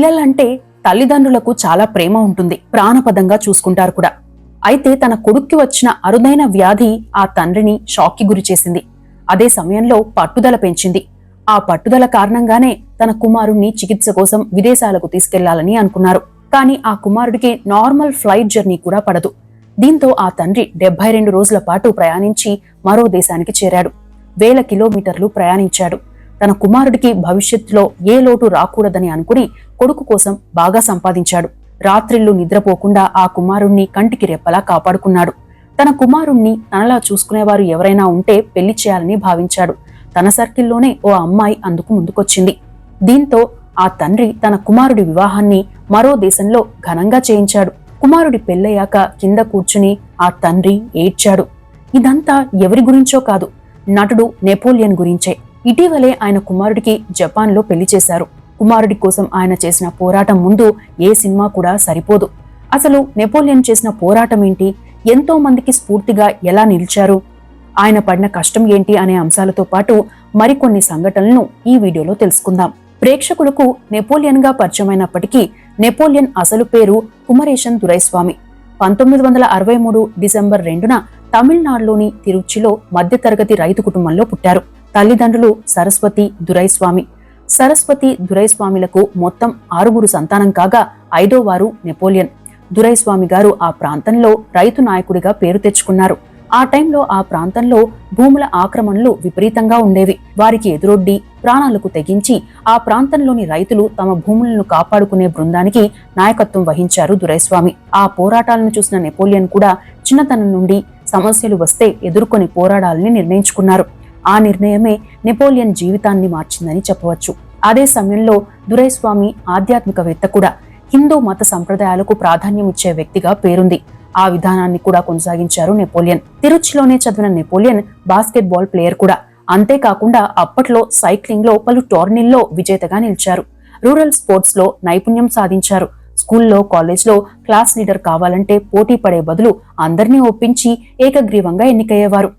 పిల్లలంటే తల్లిదండ్రులకు చాలా ప్రేమ ఉంటుంది, ప్రాణపదంగా చూసుకుంటారు కూడా. అయితే తన కొడుక్కి వచ్చిన అరుదైన వ్యాధి ఆ తండ్రిని షాక్కి గురిచేసింది. అదే సమయంలో పట్టుదల పెంచింది. ఆ పట్టుదల కారణంగానే తన కుమారుణ్ణి చికిత్స కోసం విదేశాలకు తీసుకెళ్లాలని అనుకున్నారు. కానీ ఆ కుమారుడికి నార్మల్ ఫ్లైట్ జర్నీ కూడా పడదు. దీంతో ఆ తండ్రి 72 రోజుల పాటు ప్రయాణించి మరో దేశానికి చేరాడు. 1000 కిలోమీటర్లు ప్రయాణించాడు. తన కుమారుడికి భవిష్యత్తులో ఏ లోటు రాకూడదని అనుకుని కొడుకు కోసం బాగా సంపాదించాడు. రాత్రిళ్లు నిద్రపోకుండా ఆ కుమారుణ్ణి కంటికి రెప్పలా కాపాడుకున్నాడు. తన కుమారుణ్ణి తనలా చూసుకునేవారు ఎవరైనా ఉంటే పెళ్లి చేయాలని భావించాడు. తన సర్కిల్లోనే ఓ అమ్మాయి అందుకు ముందుకొచ్చింది. దీంతో ఆ తండ్రి తన కుమారుడి వివాహాన్ని మరో దేశంలో ఘనంగా చేయించాడు. కుమారుడి పెళ్ళయ్యాక కింద కూర్చుని ఆ తండ్రి ఏడ్చాడు. ఇదంతా ఎవరి గురించో కాదు, నటుడు నెపోలియన్ గురించే. ఇటీవలే ఆయన కుమారుడికి జపాన్లో పెళ్లి చేశారు. కుమారుడి కోసం ఆయన చేసిన పోరాటం ముందు ఏ సినిమా కూడా సరిపోదు. అసలు నెపోలియన్ చేసిన పోరాటం ఏంటి, ఎంతో మందికి స్ఫూర్తిగా ఎలా నిలిచారు, ఆయన పడిన కష్టం ఏంటి అనే అంశాలతో పాటు మరికొన్ని సంఘటనలను ఈ వీడియోలో తెలుసుకుందాం. ప్రేక్షకులకు నెపోలియన్ గా పరిచయమైనప్పటికీ నెపోలియన్ అసలు పేరు కుమరేషన్ దురైస్వామి. 1963 డిసెంబర్ 2న తమిళనాడులోని తిరుచిలో మధ్యతరగతి రైతు కుటుంబంలో పుట్టారు. తల్లిదండ్రులు సరస్వతి దురైస్వామి. సరస్వతి దురైస్వామిలకు మొత్తం 6 సంతానం కాగా 5వ వారు నెపోలియన్. దురైస్వామి గారు ఆ ప్రాంతంలో రైతు నాయకుడిగా పేరు తెచ్చుకున్నారు. ఆ టైంలో ఆ ప్రాంతంలో భూముల ఆక్రమణలు విపరీతంగా ఉండేవి. వారికి ఎదురొడ్డి ప్రాణాలకు తెగించి ఆ ప్రాంతంలోని రైతులు తమ భూములను కాపాడుకునే బృందానికి నాయకత్వం వహించారు దురైస్వామి. ఆ పోరాటాలను చూసిన నెపోలియన్ కూడా చిన్నతనం నుండి సమస్యలు వస్తే ఎదుర్కొని పోరాడాలని నిర్ణయించుకున్నారు. ఆ నిర్ణయమే నెపోలియన్ జీవితాన్ని మార్చిందని చెప్పవచ్చు. అదే సమయంలో దురైస్వామి ఆధ్యాత్మికవేత్త కూడా. హిందూ మత సంప్రదాయాలకు ప్రాధాన్యం ఇచ్చే వ్యక్తిగా పేరుంది. ఆ విధానాన్ని కూడా కొనసాగించారు నెపోలియన్. తిరుచిలోనే చదివిన నెపోలియన్ బాస్కెట్ బాల్ ప్లేయర్ కూడా. అంతేకాకుండా అప్పట్లో సైక్లింగ్ లో పలు టోర్నీల్లో విజేతగా నిలిచారు. రూరల్ స్పోర్ట్స్ లో నైపుణ్యం సాధించారు. స్కూల్లో, కాలేజ్లో క్లాస్ లీడర్ కావాలంటే పోటీ పడే బదులు అందరినీ ఒప్పించి ఏకగ్రీవంగా ఎన్నికయ్యేవారు.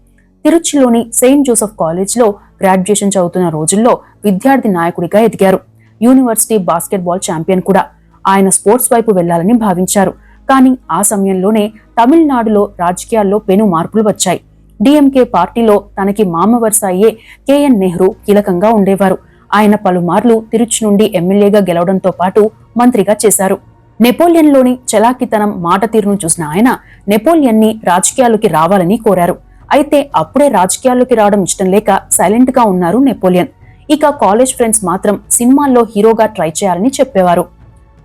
తిరుచిలోని సెయింట్ జోసెఫ్ కాలేజ్ లో గ్రాడ్యుయేషన్ చదువుతున్న రోజుల్లో విద్యార్థి నాయకుడిగా ఎదిగారు. యూనివర్సిటీ బాస్కెట్ బాల్ ఛాంపియన్ కూడా. ఆయన స్పోర్ట్స్ వైపు వెళ్లాలని భావించారు. కానీ ఆ సమయంలోనే తమిళనాడులో రాజకీయాల్లో పెను మార్పులు వచ్చాయి. డిఎంకే పార్టీలో తనకి మామ వరుస అయ్యే కేఎన్ నెహ్రూ కీలకంగా ఉండేవారు. ఆయన పలుమార్లు తిరుచి నుండి ఎమ్మెల్యేగా గెలవడంతో పాటు మంత్రిగా చేశారు. నెపోలియన్లోని చలాకితనం, మాట తీరును చూసిన ఆయన నెపోలియన్ని రాజకీయాల్లోకి రావాలని కోరారు. అయితే అప్పుడే రాజకీయాల్లోకి రావడం ఇష్టం లేక సైలెంట్ గా ఉన్నారు నెపోలియన్. ఇక కాలేజ్ ఫ్రెండ్స్ మాత్రం సినిమాల్లో హీరోగా ట్రై చేయాలని చెప్పేవారు.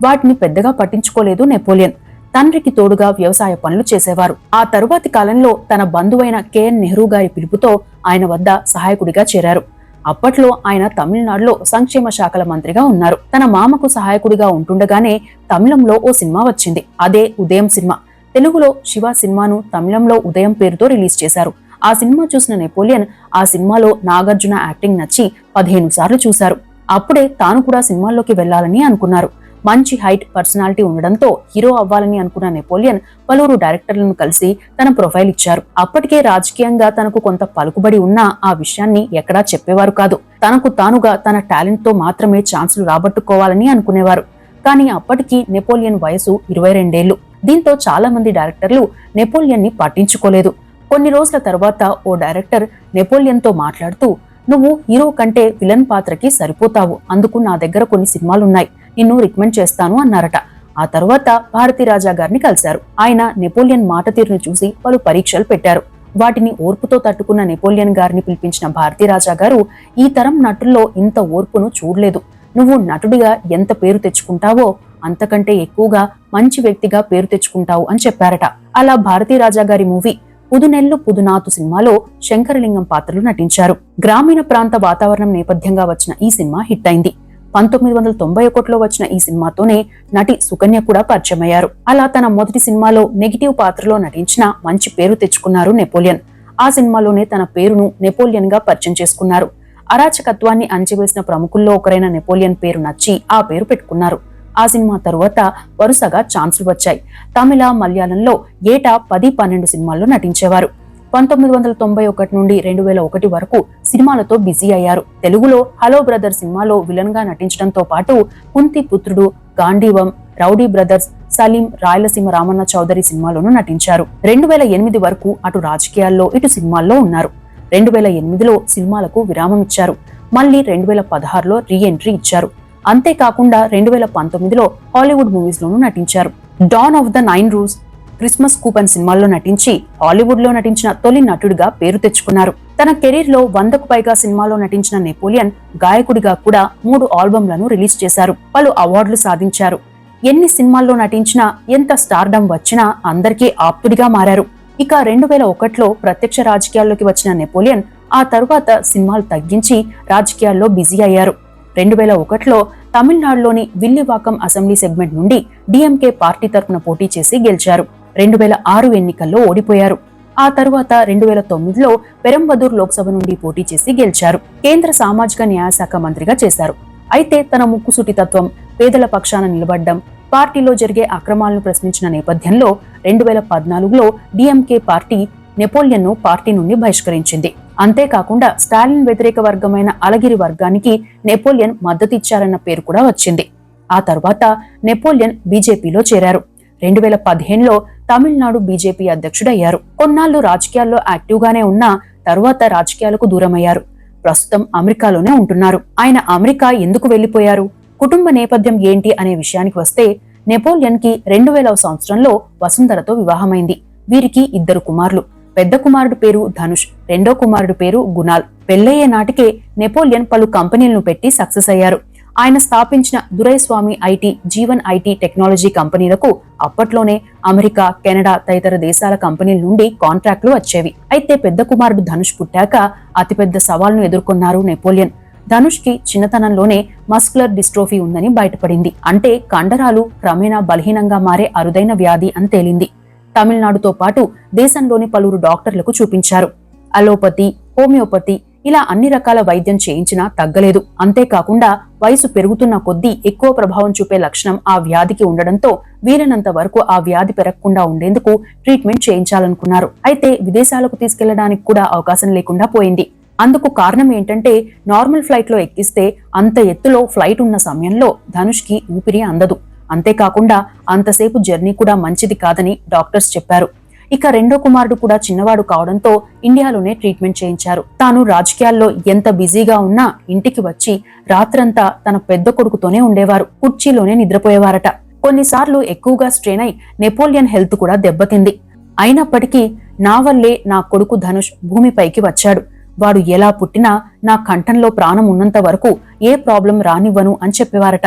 వాటిని పెద్దగా పట్టించుకోలేదు నెపోలియన్. తండ్రికి తోడుగా వ్యవసాయ పనులు చేసేవారు. ఆ తరువాతి కాలంలో తన బంధువైన కేఎన్ నెహ్రూ గారి పిలుపుతో ఆయన వద్ద సహాయకుడిగా చేరారు. అప్పట్లో ఆయన తమిళనాడులో సంక్షేమ శాఖల మంత్రిగా ఉన్నారు. తన మామకు సహాయకుడిగా ఉంటుండగానే తమిళంలో ఓ సినిమా వచ్చింది. అదే ఉదయం సినిమా. తెలుగులో శివ సినిమాను తమిళంలో ఉదయం పేరుతో రిలీజ్ చేశారు. ఆ సినిమా చూసిన నెపోలియన్ ఆ సినిమాలో నాగార్జున యాక్టింగ్ నచ్చి 15 సార్లు చూశారు. అప్పుడే తాను కూడా సినిమాల్లోకి వెళ్లాలని అనుకున్నారు. మంచి హైట్, పర్సనాలిటీ ఉండడంతో హీరో అవ్వాలని అనుకున్న నెపోలియన్ పలువురు డైరెక్టర్లను కలిసి తన ప్రొఫైల్ ఇచ్చారు. అప్పటికే రాజకీయంగా తనకు కొంత పలుకుబడి ఉన్నా ఆ విషయాన్ని ఎక్కడా చెప్పేవారు కాదు. తనకు తానుగా తన టాలెంట్ తో మాత్రమే ఛాన్సులు రాబట్టుకోవాలని అనుకునేవారు. కానీ అప్పటికి నెపోలియన్ వయసు 22 ఏళ్లు. దీంతో చాలా మంది డైరెక్టర్లు నెపోలియన్ ని పట్టించుకోలేదు. కొన్ని రోజుల తర్వాత ఓ డైరెక్టర్ నెపోలియన్ తో మాట్లాడుతూ, నువ్వు హీరో కంటే విలన్ పాత్రకి సరిపోతావు, అందుకు నా దగ్గర కొన్ని సినిమాలున్నాయి, నిన్ను రికమెండ్ చేస్తాను అన్నారట. ఆ తర్వాత భారతీరాజా గారిని కలిశారు. ఆయన నెపోలియన్ మాట తీరును చూసి పలు పరీక్షలు పెట్టారు. వాటిని ఓర్పుతో తట్టుకున్న నెపోలియన్ గారిని పిలిపించిన భారతీరాజా గారు, ఈ తరం నటుల్లో ఇంత ఓర్పును చూడలేదు. నువ్వు నటుడిగా ఎంత పేరు తెచ్చుకుంటావో అంతకంటే ఎక్కువగా మంచి వ్యక్తిగా పేరు తెచ్చుకుంటావు అని చెప్పారట. అలా భారతీరాజా గారి మూవీ పుదునెల్లు పుదునాతు సినిమాలో శంకరలింగం పాత్రలు నటించారు. గ్రామీణ ప్రాంత వాతావరణం నేపథ్యంగా వచ్చిన ఈ సినిమా హిట్ అయింది. 1991లో వచ్చిన ఈ సినిమాతోనే నటి సుకన్య కూడా పరిచయమయ్యారు. అలా తన మొదటి సినిమాలో నెగిటివ్ పాత్రలో నటించిన మంచి పేరు తెచ్చుకున్నారు నెపోలియన్. ఆ సినిమాలోనే తన పేరును నెపోలియన్ గా పరిచయం చేసుకున్నారు. అరాచకత్వాన్ని అంచివేసిన ప్రముఖుల్లో ఒకరైన నెపోలియన్ పేరు నచ్చి ఆ పేరు పెట్టుకున్నారు. ఆ సినిమా తరువాత వరుసగా ఛాన్సులు వచ్చాయి. తమిళ, మలయాళంలో ఏటా 10-12 సినిమాల్లో నటించేవారు. 1991 నుండి 2001 వరకు సినిమాలతో బిజీ అయ్యారు. తెలుగులో హలో బ్రదర్ సినిమాలో విలన్ గా నటించడంతో పాటు కుంతి పుత్రుడు, గాంధీవం, రౌడీ బ్రదర్స్, సలీం, రాయలసీమ రామన్న చౌదరి సినిమాలోనూ నటించారు. 2008 వరకు అటు రాజకీయాల్లో ఇటు సినిమాల్లో ఉన్నారు. 2008లో సినిమాలకు విరామం ఇచ్చారు. మళ్లీ 2016లో రీ ఎంట్రీ ఇచ్చారు. అంతేకాకుండా 2019లో హాలీవుడ్ మూవీస్ లోనూ నటించారు. Dawn of the Nine Rooks, Christmas Coupon సినిమాల్లో నటించి హాలీవుడ్ లో నటించిన తొలి నటుడిగా పేరు తెచ్చుకున్నారు. తన కెరీర్ లో 100కు పైగా సినిమాలో నటించిన నెపోలియన్ గాయకుడిగా కూడా 3 ఆల్బమ్లను రిలీజ్ చేశారు. పలు అవార్డులు సాధించారు. ఎన్ని సినిమాల్లో నటించినా, ఎంత స్టార్డమ్ వచ్చినా అందరికీ ఆప్తుడిగా మారారు. ఇక 2001లో ప్రత్యక్ష రాజకీయాల్లోకి వచ్చిన నెపోలియన్ ఆ తరువాత సినిమాలు తగ్గించి రాజకీయాల్లో బిజీ అయ్యారు. 2001లో తమిళనాడులోని విల్లివాకం అసెంబ్లీ సెగ్మెంట్ నుండి డిఎంకే పార్టీ తరఫున పోటీ చేసి గెలిచారు. 2006 ఎన్నికల్లో ఓడిపోయారు. ఆ తరువాత 2009లో పెరంబదూర్ లోక్సభ నుండి పోటీ చేసి గెలిచారు. కేంద్ర సామాజిక న్యాయ శాఖ మంత్రిగా చేశారు. అయితే తన ముక్కుసూటితత్వం, పేదల పక్షాన నిలబడ్డం, పార్టీలో జరిగే అక్రమాలను ప్రశ్నించిన నేపథ్యంలో 2014లో డిఎంకే పార్టీ నెపోలియన్ ను పార్టీ నుండి బహిష్కరించింది. అంతేకాకుండా స్టాలిన్ వ్యతిరేక వర్గమైన అలగిరి వర్గానికి నెపోలియన్ మద్దతిచ్చారన్న పేరు కూడా వచ్చింది. ఆ తర్వాత నెపోలియన్ బీజేపీలో చేరారు. 2015లో తమిళనాడు బీజేపీ అధ్యక్షుడయ్యారు. కొన్నాళ్లు రాజకీయాల్లో యాక్టివ్ గానే ఉన్నా తరువాత రాజకీయాలకు దూరమయ్యారు. ప్రస్తుతం అమెరికాలోనే ఉంటున్నారు. ఆయన అమెరికా ఎందుకు వెళ్లిపోయారు, కుటుంబ నేపథ్యం ఏంటి అనే విషయానికి వస్తే, నెపోలియన్ కి 2000వ సంవత్సరంలో వసుంధరతో వివాహమైంది. వీరికి 2 కుమారులు. పెద్ద కుమారుడు పేరు ధనుష్, రెండో కుమారుడు పేరు గునాల్. పెళ్లయ్యే నాటికే నెపోలియన్ పలు కంపెనీలను పెట్టి సక్సెస్ అయ్యారు. ఆయన స్థాపించిన Duraiswamy IT, Jeevan IT technology కంపెనీలకు అప్పట్లోనే అమెరికా, కెనడా తదితర దేశాల కంపెనీల నుండి కాంట్రాక్టులు వచ్చేవి. అయితే పెద్ద కుమారుడు ధనుష్ పుట్టాక అతిపెద్ద సవాల్ను ఎదుర్కొన్నారు నెపోలియన్. ధనుష్ కి చిన్నతనంలోనే మస్కులర్ డిస్ట్రోఫీ ఉందని బయటపడింది. అంటే కండరాలు క్రమేణా బలహీనంగా మారే అరుదైన వ్యాధి అని తేలింది. తమిళనాడుతో పాటు దేశంలోని పలువురు డాక్టర్లకు చూపించారు. అలోపతి, హోమియోపతి ఇలా అన్ని రకాల వైద్యం చేయించినా తగ్గలేదు. అంతేకాకుండా వయసు పెరుగుతున్న కొద్దీ ఎక్కువ ప్రభావం చూపే లక్షణం ఆ వ్యాధికి ఉండడంతో వీలైనంత వరకు ఆ వ్యాధి పెరగకుండా ఉండేందుకు ట్రీట్మెంట్ చేయించాలనుకున్నారు. అయితే విదేశాలకు తీసుకెళ్లడానికి కూడా అవకాశం లేకుండా పోయింది. అందుకు కారణం ఏంటంటే, నార్మల్ ఫ్లైట్ లో ఎక్కిస్తే అంత ఎత్తులో ఫ్లైట్ ఉన్న సమయంలో ధనుష్ కి ఊపిరి అందదు. అంతేకాకుండా అంతసేపు జర్నీ కూడా మంచిది కాదని డాక్టర్స్ చెప్పారు. ఇక రెండో కుమారుడు కూడా చిన్నవాడు కావడంతో ఇండియాలోనే ట్రీట్మెంట్ చేయించారు. తాను రాజకీయాల్లో ఎంత బిజీగా ఉన్నా ఇంటికి వచ్చి రాత్రంతా తన పెద్ద కొడుకుతోనే ఉండేవారు. కుర్చీలోనే నిద్రపోయేవారట. కొన్నిసార్లు ఎక్కువగా స్ట్రెయిన్ అయి నెపోలియన్ హెల్త్ కూడా దెబ్బతింది. అయినప్పటికీ నా వల్లే నా కొడుకు ధనుష్ భూమిపైకి వచ్చాడు. వాడు ఎలా పుట్టినా నా కంఠంలో ప్రాణం ఉన్నంత వరకు ఏ ప్రాబ్లం రానివ్వను అని చెప్పేవారట.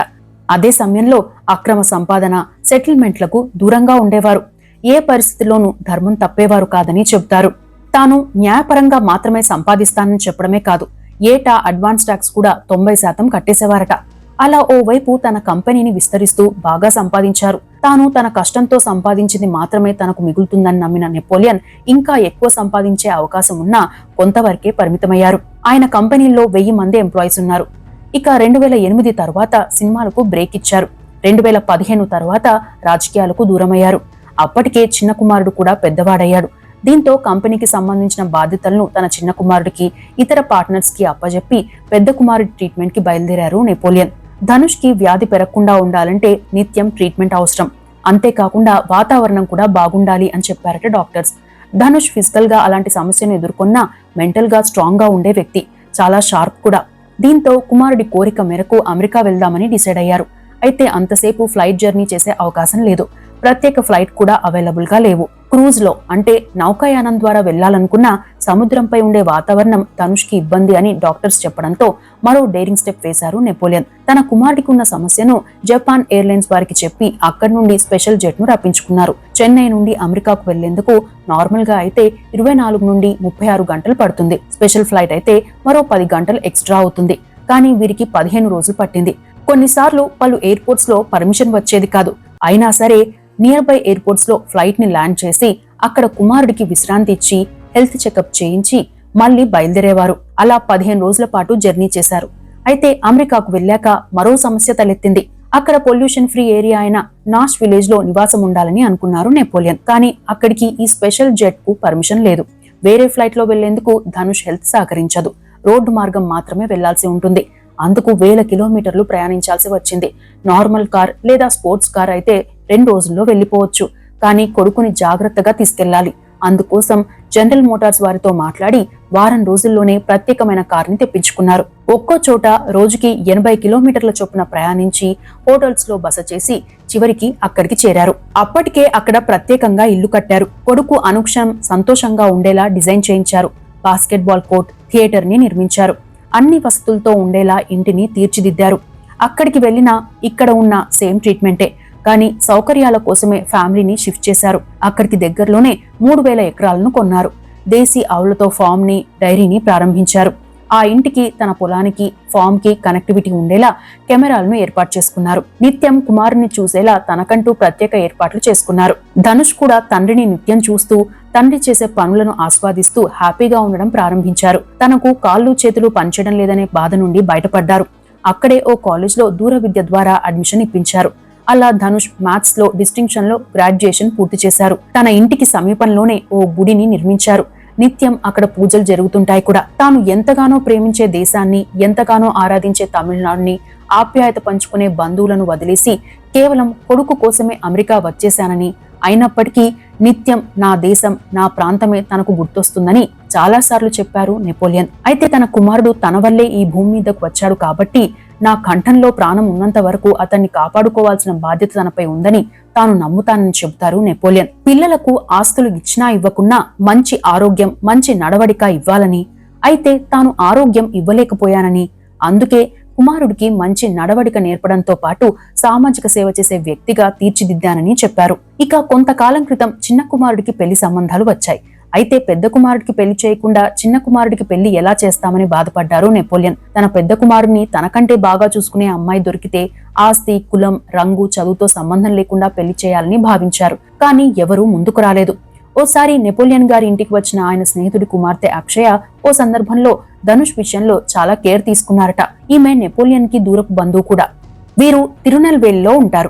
అదే సమయంలో అక్రమ సంపాదన, సెటిల్మెంట్లకు దూరంగా ఉండేవారు. ఏ పరిస్థితిలోనూ ధర్మం తప్పేవారు కాదని చెబుతారు. తాను న్యాయపరంగా మాత్రమే సంపాదిస్తానని చెప్పడమే కాదు, ఏటా అడ్వాన్స్ ట్యాక్స్ కూడా 90% కట్టేసేవారట. అలా ఓవైపు తన కంపెనీని విస్తరిస్తూ బాగా సంపాదించారు. తాను తన కష్టంతో సంపాదించింది మాత్రమే తనకు మిగులుతుందని నమ్మిన నెపోలియన్ ఇంకా ఎక్కువ సంపాదించే అవకాశం ఉన్నా కొంతవరకే పరిమితమయ్యారు. ఆయన కంపెనీల్లో 1000 మంది ఎంప్లాయీస్ ఉన్నారు. ఇక 2008 తర్వాత సినిమాలకు బ్రేక్ ఇచ్చారు. 2015 తర్వాత రాజకీయాలకు దూరమయ్యారు. అప్పటికే చిన్న కుమారుడు కూడా పెద్దవాడయ్యాడు. దీంతో కంపెనీకి సంబంధించిన బాధ్యతలను తన చిన్న కుమారుడికి, ఇతర పార్ట్నర్స్ కి అప్పజెప్పి పెద్ద కుమారుడి ట్రీట్మెంట్ కి బయలుదేరారు నెపోలియన్. ధనుష్ కి వ్యాధి పెరగకుండా ఉండాలంటే నిత్యం ట్రీట్మెంట్ అవసరం. అంతేకాకుండా వాతావరణం కూడా బాగుండాలి అని చెప్పారట డాక్టర్స్. ధనుష్ ఫిజికల్ గా అలాంటి సమస్యను ఎదుర్కొన్నా మెంటల్ గా స్ట్రాంగ్ గా ఉండే వ్యక్తి, చాలా షార్ప్ కూడా. దీంతో కుమారుడి కోరిక మేరకు అమెరికా వెళ్దామని డిసైడ్ అయ్యారు. అయితే అంతసేపు ఫ్లైట్ జర్నీ చేసే అవకాశం లేదు. ప్రత్యేక ఫ్లైట్ కూడా అవైలబుల్ గా లేవు. క్రూజ్ లో అంటే నౌకాయానం ద్వారా వెళ్లాలనుకున్నా సముద్రంపై ఉండే వాతావరణం ధనుష్ కి ఇబ్బంది అని డాక్టర్స్ చెప్పడంతో మరో డేరింగ్ స్టెప్ వేశారు నెపోలియన్. తన కుమారుడికి ఉన్న సమస్యను జపాన్ ఎయిర్లైన్స్ వారికి చెప్పి అక్కడి నుండి స్పెషల్ జెట్ ను రప్పించుకున్నారు. చెన్నై నుండి అమెరికాకు వెళ్లేందుకు నార్మల్ గా అయితే 24 నుండి 36 గంటలు పడుతుంది. స్పెషల్ ఫ్లైట్ అయితే మరో 10 గంటలు ఎక్స్ట్రా అవుతుంది. కానీ వీరికి 15 రోజులు పట్టింది. కొన్నిసార్లు పలు ఎయిర్పోర్ట్స్ లో పర్మిషన్ వచ్చేది కాదు. అయినా సరే నియర్ బై ఎయిర్పోర్ట్స్ లో ఫ్లైట్ ని ల్యాండ్ చేసి అక్కడ కుమారుడికి విశ్రాంతి ఇచ్చి హెల్త్ చెకప్ చేయించి మళ్లీ బయలుదేరేవారు. అలా 15 రోజుల పాటు జర్నీ చేశారు. అయితే అమెరికాకు వెళ్లాక మరో సమస్య తలెత్తింది. అక్కడ పొల్యూషన్ ఫ్రీ ఏరియా అయిన నాష్ విలేజ్ లో నివాసం ఉండాలని అనుకున్నారు నెపోలియన్. కానీ అక్కడికి ఈ స్పెషల్ జెట్ కు పర్మిషన్ లేదు. వేరే ఫ్లైట్ లో వెళ్లేందుకు ధనుష్ హెల్త్ సహకరించదు. రోడ్డు మార్గం మాత్రమే వెళ్లాల్సి ఉంటుంది. అందుకు వేల కిలోమీటర్లు ప్రయాణించాల్సి వచ్చింది. నార్మల్ కార్ లేదా స్పోర్ట్స్ కార్ అయితే 2 రోజుల్లో వెళ్లిపోవచ్చు. కానీ కొడుకుని జాగ్రత్తగా తీసుకెళ్లాలి. అందుకోసం జనరల్ మోటార్స్ వారితో మాట్లాడి వారం రోజుల్లోనే ప్రత్యేకమైన కారుని తెప్పించుకున్నారు. ఒక్కో చోట రోజుకి 80 కిలోమీటర్ల చొప్పున ప్రయాణించి హోటల్స్ లో బస చేసి చివరికి అక్కడికి చేరారు. అప్పటికే అక్కడ ప్రత్యేకంగా ఇల్లు కట్టారు. కొడుకు అనుక్షణం సంతోషంగా ఉండేలా డిజైన్ చేయించారు. బాస్కెట్బాల్ కోర్ట్, థియేటర్ ని నిర్మించారు. అన్ని వసతులతో ఉండేలా ఇంటిని తీర్చిదిద్దారు. అక్కడికి వెళ్లినా ఇక్కడ ఉన్న సేమ్ ట్రీట్మెంటే. కానీ సౌకర్యాల కోసమే ఫ్యామిలీని షిఫ్ట్ చేశారు. అక్కడికి దగ్గరలోనే 3000 ఎకరాలను కొన్నారు. దేశీ ఆవులతో ఫామ్ ని, డైరీని ప్రారంభించారు. ఆ ఇంటికి, తన పొలానికి, ఫామ్ కి కనెక్టివిటీ ఉండేలా కెమెరాలను ఏర్పాటు చేసుకున్నారు. నిత్యం కుమారుని చూసేలా తనకంటూ ప్రత్యేక ఏర్పాట్లు చేసుకున్నారు. ధనుష్ కూడా తండ్రిని నిత్యం చూస్తూ తండ్రి చేసే పనులను ఆస్వాదిస్తూ హ్యాపీగా ఉండడం ప్రారంభించారు. తనకు కాళ్ళు చేతులు పనిచేయడం లేదనే బాధ నుండి బయటపడ్డారు. అక్కడే ఓ కాలేజ్లో దూర విద్య ద్వారా అడ్మిషన్ ఇప్పించారు. అలా ధనుష్ మ్యాథ్స్ లో డిస్టింక్షన్ లో గ్రాడ్యుయేషన్ పూర్తి చేశారు. తన ఇంటికి సమీపంలోనే ఓ గుడిని నిర్మించారు. నిత్యం అక్కడ పూజలు జరుగుతుంటాయి కూడా. తాను ఎంతగానో ప్రేమించే దేశాన్ని, ఎంతగానో ఆరాధించే తమిళనాడుని, ఆప్యాయత పంచుకునే బంధువులను వదిలేసి కేవలం కొడుకు కోసమే అమెరికా వచ్చేశానని, అయినప్పటికీ నిత్యం నా దేశం, నా ప్రాంతమే తనకు గుర్తొస్తుందని చాలాసార్లు చెప్పారు నెపోలియన్. అయితే తన కుమారుడు తన వల్లే ఈ భూమి మీదకు వచ్చాడు కాబట్టి నా కంఠంలో ప్రాణం ఉన్నంత వరకు అతన్ని కాపాడుకోవాల్సిన బాధ్యత తనపై ఉందని తాను నమ్ముతానని చెబుతారు నెపోలియన్. పిల్లలకు ఆస్తులు ఇచ్చినా ఇవ్వకున్నా మంచి ఆరోగ్యం, మంచి నడవడిక ఇవ్వాలని, అయితే తాను ఆరోగ్యం ఇవ్వలేకపోయానని, అందుకే కుమారుడికి మంచి నడవడిక నేర్పడంతో పాటు సామాజిక సేవ చేసే వ్యక్తిగా తీర్చిదిద్దానని చెప్పారు. ఇక కొంతకాలం క్రితం చిన్న కుమారుడికి పెళ్లి సంబంధాలు వచ్చాయి. అయితే పెద్ద కుమారుడికి పెళ్లి చేయకుండా చిన్న కుమారుడికి పెళ్లి ఎలా చేస్తామని బాధపడ్డారు నెపోలియన్. తన పెద్ద కుమారుడిని తనకంటే బాగా చూసుకునే అమ్మాయి దొరికితే ఆస్తి, కులం, రంగు, చదువుతో సంబంధం లేకుండా పెళ్లి చేయాలని భావించారు. కానీ ఎవరూ ముందుకు రాలేదు. ఓసారి నెపోలియన్ గారి ఇంటికి వచ్చిన ఆయన స్నేహితుడి కుమార్తె అక్షయ ఓ సందర్భంలో ధనుష్ విషయంలో చాలా కేర్ తీసుకున్నారట. ఈమె నెపోలియన్ కి దూరపు బంధువు కూడా. వీరు తిరునెల్వేలిలో ఉంటారు.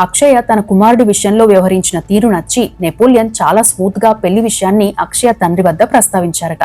అక్షయ తన కుమారుడి విషయంలో వ్యవహరించిన తీరు నచ్చి నెపోలియన్ చాలా స్మూత్ గా పెళ్లి విషయాన్ని అక్షయ తండ్రి వద్ద ప్రస్తావించారట.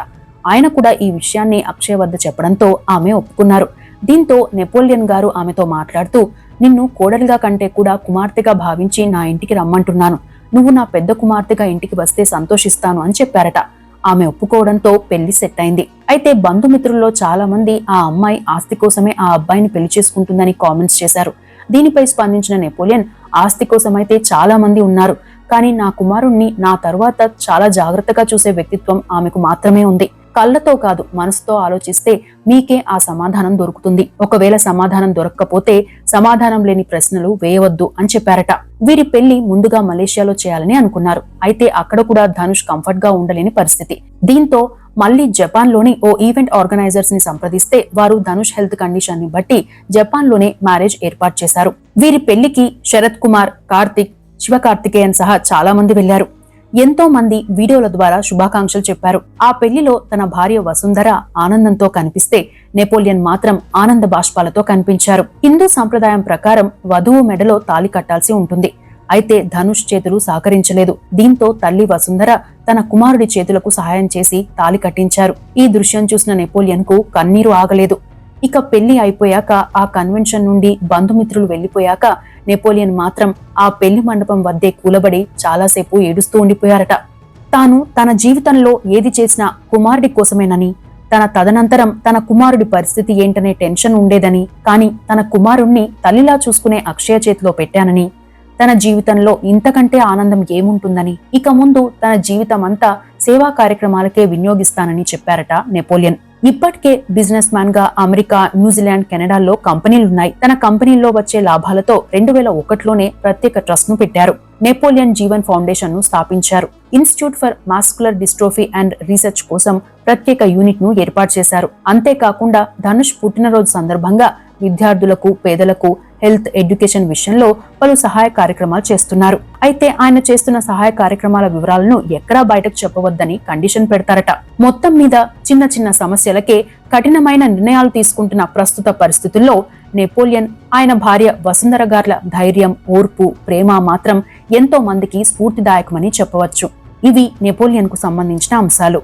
ఆయన కూడా ఈ విషయాన్ని అక్షయ వద్ద చెప్పడంతో ఆమె ఒప్పుకున్నారు. దీంతో నెపోలియన్ గారు ఆమెతో మాట్లాడుతూ, నిన్ను కోడలిగా కంటే కూడా కుమార్తెగా భావించి నా ఇంటికి రమ్మంటున్నాను. నువ్వు నా పెద్ద కుమార్తెగా ఇంటికి వస్తే సంతోషిస్తాను అని చెప్పారట. ఆమె ఒప్పుకోవడంతో పెళ్లి సెట్ అయింది. అయితే బంధుమిత్రుల్లో చాలా మంది ఆ అమ్మాయి ఆస్తి కోసమే ఆ అబ్బాయిని పెళ్లి చేసుకుంటుందని కామెంట్స్ చేశారు. దీనిపై స్పందించిన నెపోలియన్, ఆస్తి కోసమైతే చాలా మంది ఉన్నారు, కానీ నా కుమారుణ్ణి నా తరువాత చాలా జాగ్రత్తగా చూసే వ్యక్తిత్వం ఆమెకు మాత్రమే ఉంది. కళ్ళతో కాదు, మనసుతో ఆలోచిస్తే మీకే ఆ సమాధానం దొరుకుతుంది. ఒకవేళ సమాధానం దొరక్కపోతే సమాధానం లేని ప్రశ్నలు వేయవద్దు అని చెప్పారట. వీరి పెళ్లి ముందుగా మలేషియాలో చేయాలని అనుకున్నారు. అయితే అక్కడ కూడా ధనుష్ కంఫర్ట్ గా ఉండలేని పరిస్థితి. దీంతో మళ్లీ జపాన్ లోని ఓ ఈవెంట్ ఆర్గనైజర్స్ ని సంప్రదిస్తే వారు ధనుష్ హెల్త్ కండిషన్ ని బట్టి జపాన్ లోనే మ్యారేజ్ ఏర్పాటు చేశారు. వీరి పెళ్లికి శరత్ కుమార్, కార్తిక్, శివకార్తికేయన్ సహా చాలా మంది వెళ్లారు. ఎంతో మంది వీడియోల ద్వారా శుభాకాంక్షలు చెప్పారు. ఆ పెళ్లిలో తన భార్య వసుంధర ఆనందంతో కనిపిస్తే నెపోలియన్ మాత్రం ఆనంద బాష్పాలతో కనిపించారు. హిందూ సంప్రదాయం ప్రకారం వధువు మెడలో తాళి కట్టాల్సి ఉంటుంది. అయితే ధనుష్ చేతులు సహకరించలేదు. దీంతో తల్లి వసుంధర తన కుమారుడి చేతులకు సహాయం చేసి తాళి కట్టించారు. ఈ దృశ్యం చూసిన నెపోలియన్ కు కన్నీరు ఆగలేదు. ఇక పెళ్లి అయిపోయాక, ఆ కన్వెన్షన్ నుండి బంధుమిత్రులు వెళ్లిపోయాక నెపోలియన్ మాత్రం ఆ పెళ్లి మండపం వద్దే కూలబడి చాలాసేపు ఏడుస్తూ ఉండిపోయారట. తాను తన జీవితంలో ఏది చేసినా కుమారుడి కోసమేనని, తన తదనంతరం తన కుమారుడి పరిస్థితి ఏంటనే టెన్షన్ ఉండేదని, కానీ తన కుమారుణ్ణి తల్లిలా చూసుకునే అక్షయ చేతిలో పెట్టానని, తన జీవితంలో ఇంతకంటే ఆనందం ఏముంటుందని, ఇక ముందు తన జీవితం అంతా సేవా కార్యక్రమాలకే వినియోగిస్తానని చెప్పారట నెపోలియన్. ఇప్పటికే బిజినెస్ మ్యాన్ గా అమెరికా, న్యూజిలాండ్, కెనడాల్లో కంపెనీలున్నాయి. తన కంపెనీల్లో వచ్చే లాభాలతో 2001లోనే ప్రత్యేక ట్రస్ట్ ను పెట్టారు. నెపోలియన్ జీవన్ ఫౌండేషన్ ను స్థాపించారు. Institute for muscular dystrophy and research కోసం ప్రత్యేక యూనిట్ ను ఏర్పాటు చేశారు. అంతేకాకుండా ధనుష్ పుట్టినరోజు సందర్భంగా విద్యార్థులకు, పేదలకు హెల్త్, ఎడ్యుకేషన్ విషయంలో పలు సహాయ కార్యక్రమాలు చేస్తున్నారు. అయితే ఆయన చేస్తున్న సహాయ కార్యక్రమాల వివరాలను ఎక్కడా బయటకు చెప్పవద్దని కండిషన్ పెడతారట. మొత్తం మీద చిన్న చిన్న సమస్యలకే కఠినమైన నిర్ణయాలు తీసుకుంటున్న ప్రస్తుత పరిస్థితుల్లో నెపోలియన్, ఆయన భార్య వసుంధర గార్ల ధైర్యం, ఓర్పు, ప్రేమ మాత్రం ఎంతో మందికి స్ఫూర్తిదాయకమని చెప్పవచ్చు. ఇవి నెపోలియన్ కు సంబంధించిన అంశాలు.